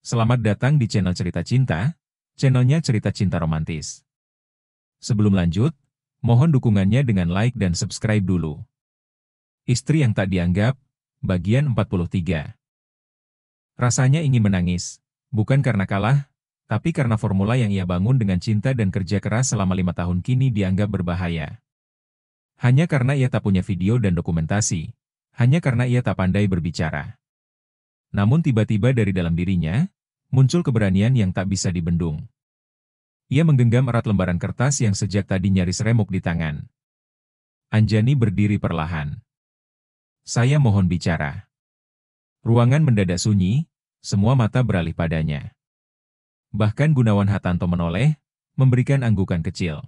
Selamat datang di channel Cerita Cinta, channelnya Cerita Cinta Romantis. Sebelum lanjut, mohon dukungannya dengan like dan subscribe dulu. Istri yang tak dianggap, bagian 43. Rasanya ingin menangis, bukan karena kalah, tapi karena formula yang ia bangun dengan cinta dan kerja keras selama 5 tahun kini dianggap berbahaya. Hanya karena ia tak punya video dan dokumentasi, hanya karena ia tak pandai berbicara. Namun tiba-tiba dari dalam dirinya, muncul keberanian yang tak bisa dibendung. Ia menggenggam erat lembaran kertas yang sejak tadi nyaris remuk di tangan. Anjani berdiri perlahan. Saya mohon bicara. Ruangan mendadak sunyi, semua mata beralih padanya. Bahkan Gunawan Hatanto menoleh, memberikan anggukan kecil.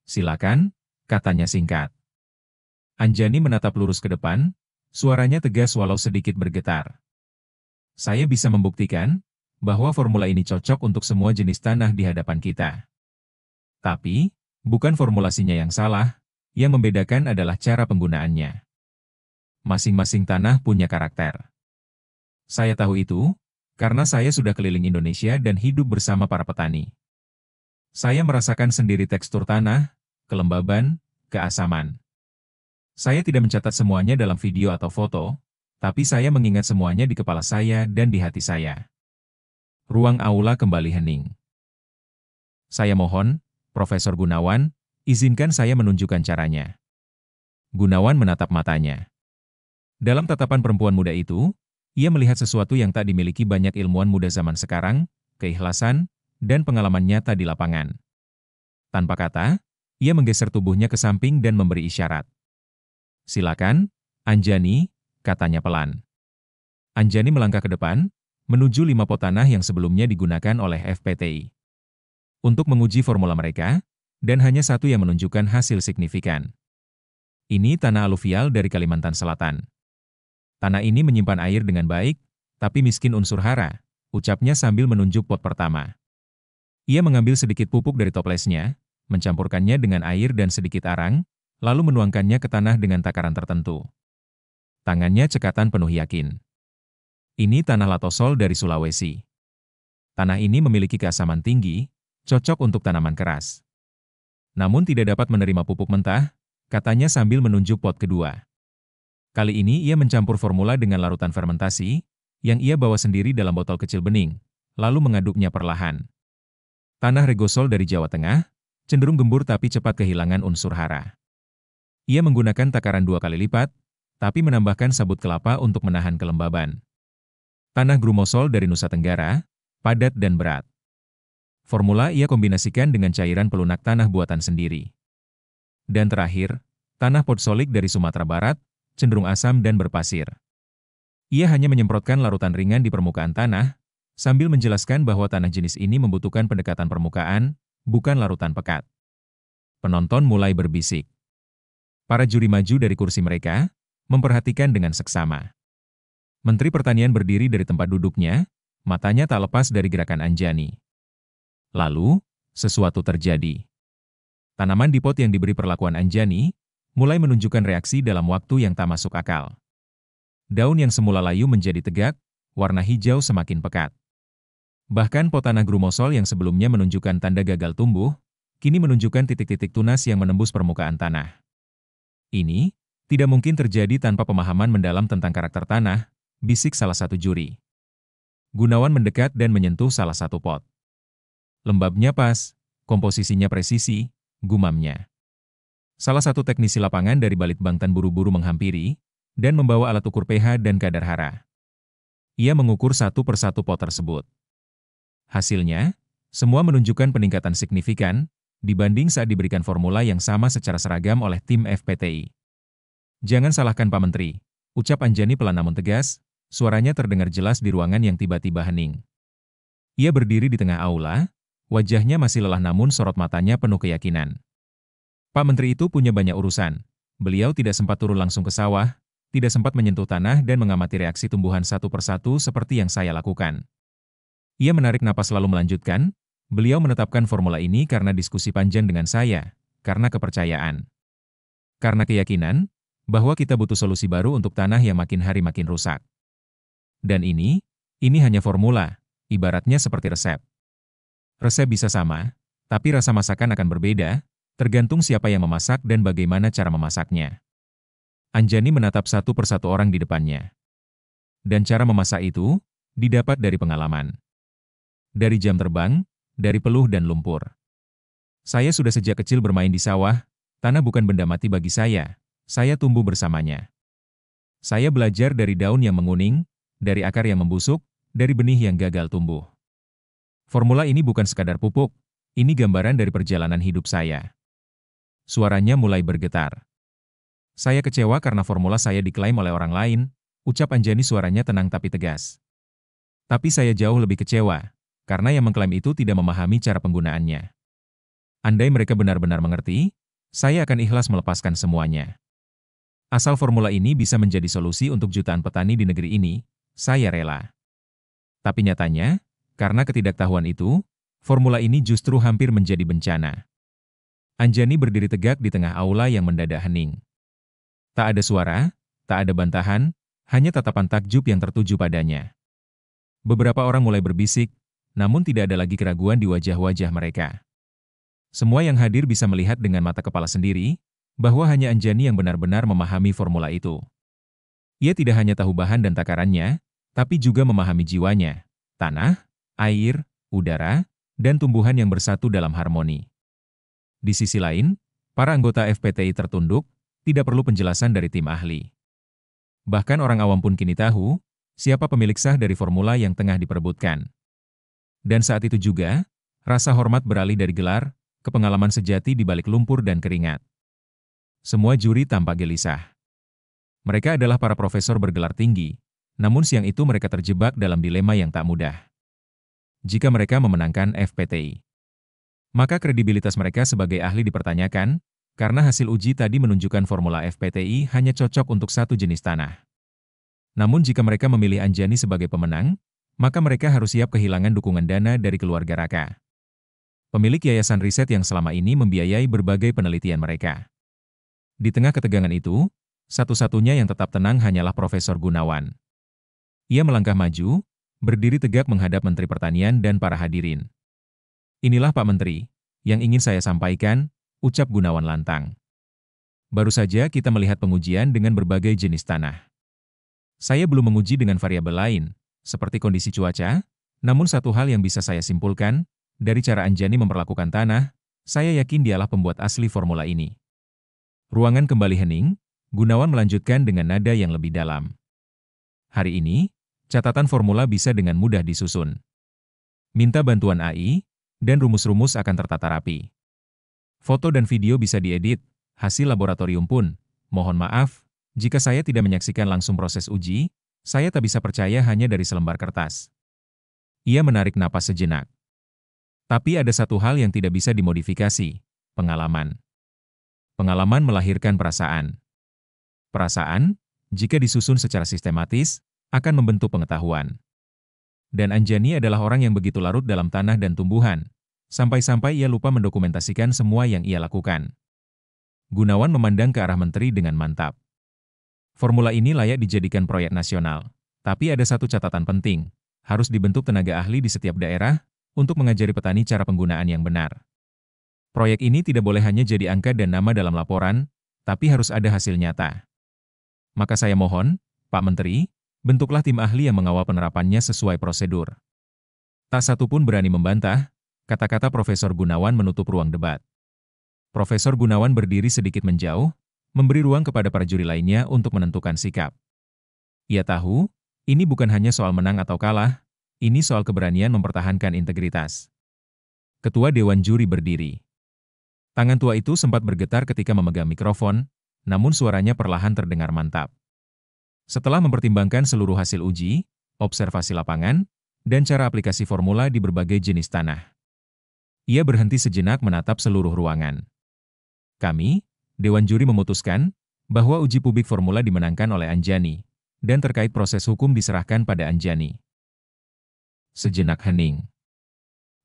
Silakan, katanya singkat. Anjani menatap lurus ke depan, suaranya tegas walau sedikit bergetar. Saya bisa membuktikan bahwa formula ini cocok untuk semua jenis tanah di hadapan kita. Tapi, bukan formulasinya yang salah, yang membedakan adalah cara penggunaannya. Masing-masing tanah punya karakter. Saya tahu itu, karena saya sudah keliling Indonesia dan hidup bersama para petani. Saya merasakan sendiri tekstur tanah, kelembaban, keasaman. Saya tidak mencatat semuanya dalam video atau foto, tapi saya mengingat semuanya di kepala saya dan di hati saya. Ruang aula kembali hening. Saya mohon, Profesor Gunawan, izinkan saya menunjukkan caranya. Gunawan menatap matanya. Dalam tatapan perempuan muda itu, ia melihat sesuatu yang tak dimiliki banyak ilmuwan muda zaman sekarang, keikhlasan, dan pengalaman nyata di lapangan. Tanpa kata, ia menggeser tubuhnya ke samping dan memberi isyarat. Silakan, Anjani, katanya pelan. Anjani melangkah ke depan, menuju 5 pot tanah yang sebelumnya digunakan oleh FPTI. Untuk menguji formula mereka, dan hanya satu yang menunjukkan hasil signifikan. Ini tanah aluvial dari Kalimantan Selatan. Tanah ini menyimpan air dengan baik, tapi miskin unsur hara, ucapnya sambil menunjuk pot pertama. Ia mengambil sedikit pupuk dari toplesnya, mencampurkannya dengan air dan sedikit arang, lalu menuangkannya ke tanah dengan takaran tertentu. Tangannya cekatan penuh yakin. Ini tanah latosol dari Sulawesi. Tanah ini memiliki keasaman tinggi, cocok untuk tanaman keras. Namun tidak dapat menerima pupuk mentah, katanya sambil menunjuk pot kedua. Kali ini ia mencampur formula dengan larutan fermentasi, yang ia bawa sendiri dalam botol kecil bening, lalu mengaduknya perlahan. Tanah regosol dari Jawa Tengah, cenderung gembur tapi cepat kehilangan unsur hara. Ia menggunakan takaran 2 kali lipat, tapi menambahkan sabut kelapa untuk menahan kelembaban. Tanah grumosol dari Nusa Tenggara, padat dan berat. Formula ia kombinasikan dengan cairan pelunak tanah buatan sendiri. Dan terakhir, tanah potsolik dari Sumatera Barat, cenderung asam dan berpasir. Ia hanya menyemprotkan larutan ringan di permukaan tanah, sambil menjelaskan bahwa tanah jenis ini membutuhkan pendekatan permukaan, bukan larutan pekat. Penonton mulai berbisik. Para juri maju dari kursi mereka, memperhatikan dengan seksama. Menteri Pertanian berdiri dari tempat duduknya, matanya tak lepas dari gerakan Anjani. Lalu, sesuatu terjadi. Tanaman di pot yang diberi perlakuan Anjani, mulai menunjukkan reaksi dalam waktu yang tak masuk akal. Daun yang semula layu menjadi tegak, warna hijau semakin pekat. Bahkan pot tanah grumosol yang sebelumnya menunjukkan tanda gagal tumbuh, kini menunjukkan titik-titik tunas yang menembus permukaan tanah. Ini tidak mungkin terjadi tanpa pemahaman mendalam tentang karakter tanah, bisik salah satu juri. Gunawan mendekat dan menyentuh salah satu pot. Lembabnya pas, komposisinya presisi, gumamnya. Salah satu teknisi lapangan dari Balitbangtan buru-buru menghampiri, dan membawa alat ukur pH dan kadar hara. Ia mengukur satu persatu pot tersebut. Hasilnya, semua menunjukkan peningkatan signifikan, dibanding saat diberikan formula yang sama secara seragam oleh tim FPTI. Jangan salahkan Pak Menteri, ucap Anjani pelan namun tegas, suaranya terdengar jelas di ruangan yang tiba-tiba hening. Ia berdiri di tengah aula, wajahnya masih lelah namun sorot matanya penuh keyakinan. Pak Menteri itu punya banyak urusan, beliau tidak sempat turun langsung ke sawah, tidak sempat menyentuh tanah dan mengamati reaksi tumbuhan satu persatu seperti yang saya lakukan. Ia menarik napas lalu melanjutkan, beliau menetapkan formula ini karena diskusi panjang dengan saya, karena kepercayaan. Karena keyakinan, bahwa kita butuh solusi baru untuk tanah yang makin hari makin rusak. Dan ini hanya formula, ibaratnya seperti resep. Resep bisa sama, tapi rasa masakan akan berbeda, tergantung siapa yang memasak dan bagaimana cara memasaknya. Anjani menatap satu persatu orang di depannya. Dan cara memasak itu, didapat dari pengalaman. Dari jam terbang, dari peluh dan lumpur. Saya sudah sejak kecil bermain di sawah, tanah bukan benda mati bagi saya tumbuh bersamanya. Saya belajar dari daun yang menguning, dari akar yang membusuk, dari benih yang gagal tumbuh. Formula ini bukan sekadar pupuk, ini gambaran dari perjalanan hidup saya. Suaranya mulai bergetar. Saya kecewa karena formula saya diklaim oleh orang lain, ucap Anjani suaranya tenang tapi tegas. Tapi saya jauh lebih kecewa, karena yang mengklaim itu tidak memahami cara penggunaannya. Andai mereka benar-benar mengerti, saya akan ikhlas melepaskan semuanya. Asal formula ini bisa menjadi solusi untuk jutaan petani di negeri ini, saya rela. Tapi nyatanya, karena ketidaktahuan itu, formula ini justru hampir menjadi bencana. Anjani berdiri tegak di tengah aula yang mendadak hening. Tak ada suara, tak ada bantahan, hanya tatapan takjub yang tertuju padanya. Beberapa orang mulai berbisik, namun tidak ada lagi keraguan di wajah-wajah mereka. Semua yang hadir bisa melihat dengan mata kepala sendiri, bahwa hanya Anjani yang benar-benar memahami formula itu. Ia tidak hanya tahu bahan dan takarannya, tapi juga memahami jiwanya, tanah, air, udara, dan tumbuhan yang bersatu dalam harmoni. Di sisi lain, para anggota FPTI tertunduk, tidak perlu penjelasan dari tim ahli. Bahkan orang awam pun kini tahu, siapa pemilik sah dari formula yang tengah diperebutkan. Dan saat itu juga, rasa hormat beralih dari gelar, ke pengalaman sejati di balik lumpur dan keringat. Semua juri tampak gelisah. Mereka adalah para profesor bergelar tinggi, namun siang itu mereka terjebak dalam dilema yang tak mudah. Jika mereka memenangkan FPTI, maka kredibilitas mereka sebagai ahli dipertanyakan, karena hasil uji tadi menunjukkan formula FPTI hanya cocok untuk satu jenis tanah. Namun jika mereka memilih Anjani sebagai pemenang, maka mereka harus siap kehilangan dukungan dana dari keluarga Raka, pemilik yayasan riset yang selama ini membiayai berbagai penelitian mereka. Di tengah ketegangan itu, satu-satunya yang tetap tenang hanyalah Profesor Gunawan. Ia melangkah maju, berdiri tegak menghadap Menteri Pertanian dan para hadirin. Inilah Pak Menteri, yang ingin saya sampaikan, ucap Gunawan lantang. Baru saja kita melihat pengujian dengan berbagai jenis tanah. Saya belum menguji dengan variabel lain, seperti kondisi cuaca, namun satu hal yang bisa saya simpulkan, dari cara Anjani memperlakukan tanah, saya yakin dialah pembuat asli formula ini. Ruangan kembali hening, Gunawan melanjutkan dengan nada yang lebih dalam. Hari ini, catatan formula bisa dengan mudah disusun. Minta bantuan AI, dan rumus-rumus akan tertata rapi. Foto dan video bisa diedit, hasil laboratorium pun. Mohon maaf, jika saya tidak menyaksikan langsung proses uji, saya tak bisa percaya hanya dari selembar kertas. Ia menarik napas sejenak. Tapi ada satu hal yang tidak bisa dimodifikasi, pengalaman. Pengalaman melahirkan perasaan. Perasaan, jika disusun secara sistematis, akan membentuk pengetahuan. Dan Anjani adalah orang yang begitu larut dalam tanah dan tumbuhan, sampai-sampai ia lupa mendokumentasikan semua yang ia lakukan. Gunawan memandang ke arah menteri dengan mantap. Formula ini layak dijadikan proyek nasional. Tapi ada satu catatan penting, harus dibentuk tenaga ahli di setiap daerah, untuk mengajari petani cara penggunaan yang benar. Proyek ini tidak boleh hanya jadi angka dan nama dalam laporan, tapi harus ada hasil nyata. Maka saya mohon, Pak Menteri, bentuklah tim ahli yang mengawal penerapannya sesuai prosedur. Tak satu pun berani membantah, kata-kata Profesor Gunawan menutup ruang debat. Profesor Gunawan berdiri sedikit menjauh, memberi ruang kepada para juri lainnya untuk menentukan sikap. Ia tahu, ini bukan hanya soal menang atau kalah, ini soal keberanian mempertahankan integritas. Ketua Dewan Juri berdiri. Tangan tua itu sempat bergetar ketika memegang mikrofon, namun suaranya perlahan terdengar mantap. Setelah mempertimbangkan seluruh hasil uji, observasi lapangan, dan cara aplikasi formula di berbagai jenis tanah, ia berhenti sejenak menatap seluruh ruangan. Kami, Dewan Juri memutuskan, bahwa uji publik formula dimenangkan oleh Anjani, dan terkait proses hukum diserahkan pada Anjani. Sejenak hening.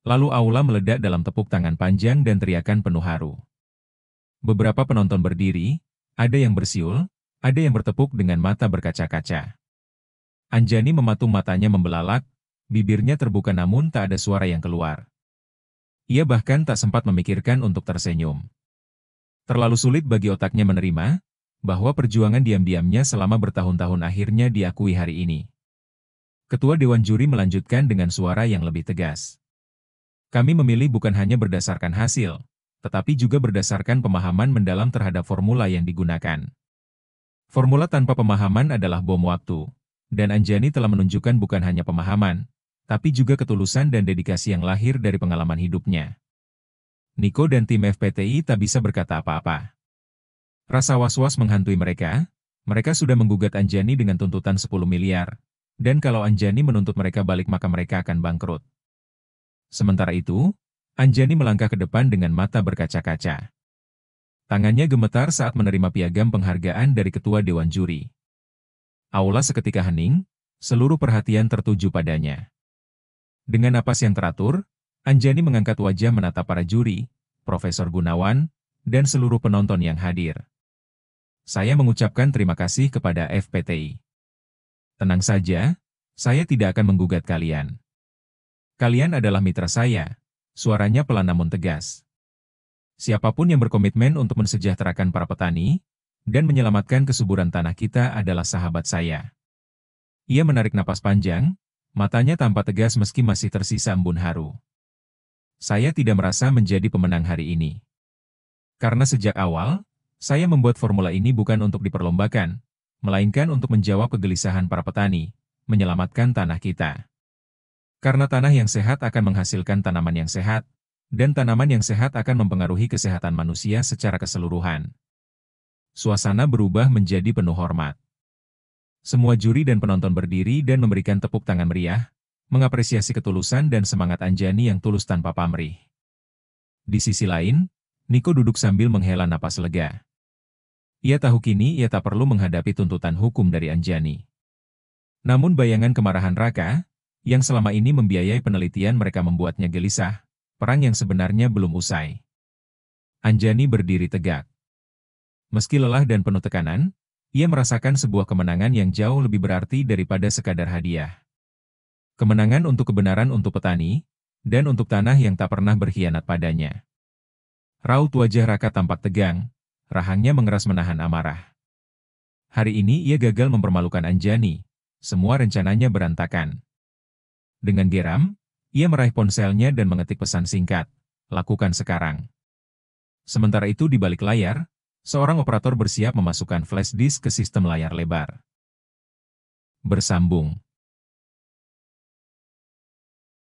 Lalu aula meledak dalam tepuk tangan panjang dan teriakan penuh haru. Beberapa penonton berdiri, ada yang bersiul, ada yang bertepuk dengan mata berkaca-kaca. Anjani mematung matanya membelalak, Bibirnya terbuka namun tak ada suara yang keluar. Ia bahkan tak sempat memikirkan untuk tersenyum. Terlalu sulit bagi otaknya menerima bahwa perjuangan diam-diamnya selama bertahun-tahun akhirnya diakui hari ini. Ketua Dewan Juri melanjutkan dengan suara yang lebih tegas. Kami memilih bukan hanya berdasarkan hasil, tetapi juga berdasarkan pemahaman mendalam terhadap formula yang digunakan. Formula tanpa pemahaman adalah bom waktu, dan Anjani telah menunjukkan bukan hanya pemahaman, tapi juga ketulusan dan dedikasi yang lahir dari pengalaman hidupnya. Niko dan tim FPTI tak bisa berkata apa-apa. Rasa was-was menghantui mereka. Mereka sudah menggugat Anjani dengan tuntutan 10 miliar, dan kalau Anjani menuntut mereka balik maka mereka akan bangkrut. Sementara itu, Anjani melangkah ke depan dengan mata berkaca-kaca. Tangannya gemetar saat menerima piagam penghargaan dari Ketua Dewan Juri. Aula seketika hening, seluruh perhatian tertuju padanya. Dengan napas yang teratur, Anjani mengangkat wajah menatap para juri, Profesor Gunawan, dan seluruh penonton yang hadir. Saya mengucapkan terima kasih kepada FPTI. Tenang saja, saya tidak akan menggugat kalian. Kalian adalah mitra saya, suaranya pelan namun tegas. Siapapun yang berkomitmen untuk mensejahterakan para petani dan menyelamatkan kesuburan tanah kita adalah sahabat saya. Ia menarik napas panjang, matanya tampak tegas meski masih tersisa embun haru. Saya tidak merasa menjadi pemenang hari ini. Karena sejak awal, saya membuat formula ini bukan untuk diperlombakan, melainkan untuk menjawab kegelisahan para petani, menyelamatkan tanah kita. Karena tanah yang sehat akan menghasilkan tanaman yang sehat, dan tanaman yang sehat akan mempengaruhi kesehatan manusia secara keseluruhan. Suasana berubah menjadi penuh hormat. Semua juri dan penonton berdiri dan memberikan tepuk tangan meriah, mengapresiasi ketulusan dan semangat Anjani yang tulus tanpa pamrih. Di sisi lain, Niko duduk sambil menghela napas lega. Ia tahu kini ia tak perlu menghadapi tuntutan hukum dari Anjani. Namun bayangan kemarahan Raka, yang selama ini membiayai penelitian mereka membuatnya gelisah. Perang yang sebenarnya belum usai. Anjani berdiri tegak. Meski lelah dan penuh tekanan, ia merasakan sebuah kemenangan yang jauh lebih berarti daripada sekadar hadiah. Kemenangan untuk kebenaran untuk petani, dan untuk tanah yang tak pernah berkhianat padanya. Raut wajah Raka tampak tegang, rahangnya mengeras menahan amarah. Hari ini ia gagal mempermalukan Anjani, semua rencananya berantakan. Dengan geram, ia meraih ponselnya dan mengetik pesan singkat, lakukan sekarang. Sementara itu di balik layar, seorang operator bersiap memasukkan flash disk ke sistem layar lebar. Bersambung.